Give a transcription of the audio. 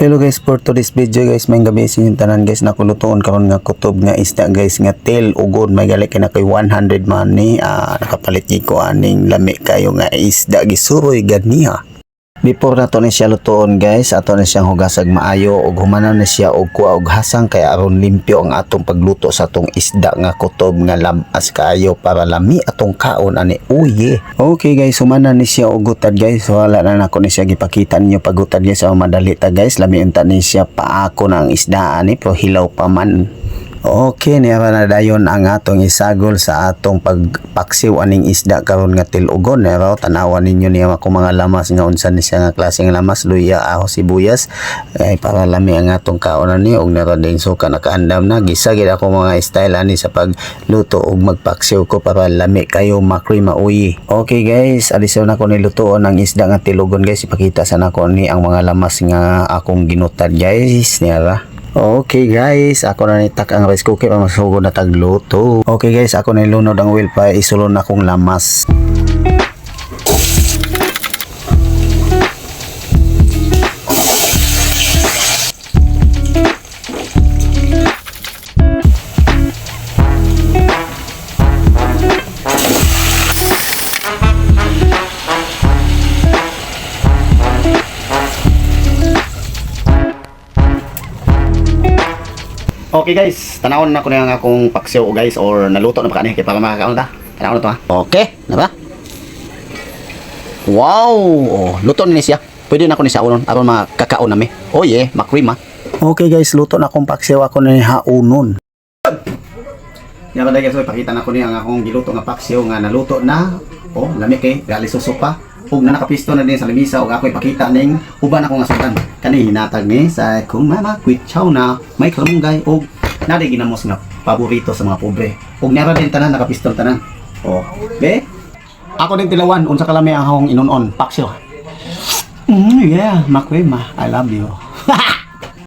Hello guys, for today's video guys, may gabi sa inyong tanan guys, nakulutoon karon nga kutob nga isda guys nga tail ugod may gali kay na kay 100 money. Nakapalit gi ko aning lami kayo nga isda gisuroy ganiha. Before nato ni siya lutoon guys, ato na siyang hugasag maayo ug humanaw na siya og kuha og hasang kay aron limpyo ang atong pagluto sa atong isda nga kutob nga lamas kayo para lami atong kaon ani. Uye. Okay guys, humanan ni siya og gutad guys. Wala na nako ni siya gipakita ninyo pagutad guys. So madali ta guys, lami unta ni siya paako na ang isda ani pero hilaw pa man. Okay, niya na dayon ang atong isagol sa atong pagpaksiw aning isda karon nga tilugon. Nero tanawan ninyo niya ako mga lamas nga unsa ni siya nga klaseng lamas, luya, aho, sibuyas ay para lami ang atong kaonan ni og nero din suka nakaandam na gisagid ako mga style ani sa pagluto og magpaksiw ko para lami kayo makri mauyi. Okay guys, alisaw na ko nilutoon ang isda nga tilugon guys. Ipakita sa nako ni ang mga lamas nga akong ginutad guys. Niya. Okay guys, ako na nitak ang rice cooker para masugod na tagluto. Okay guys, ako na ilunod ang oil pa isulon na akong lamas. Okay guys, tanawon na ko na yung akong paksiw guys or naluto na pa kani kay para makakaon ta. Tanawon na to ha. Okay, na ba? Wow, luto na ni siya. Pwede na ko ni siya unon aron makakaon na mi. Oh yeah, makrim ha. Okay guys, luto na akong paksiw ako na haunon. Yan ba guys, ipakita na ko ni ang akong giluto nga paksiw nga naluto na. Oh, lami kay gali suso pa. Ug na nakapisto na din sa lamisa ug ako ipakita ning uban ako nga sudan. Kani hinatag ni sa kung mama quit chow na may kalunggay ug nadi ginamos nga paborito sa mga pobre. Ug nara din tanan nakapiston tanan. Oh, be. Ako din tilawan unsa kalami ang akong inunon paksiw. Yeah, makrema. I love you.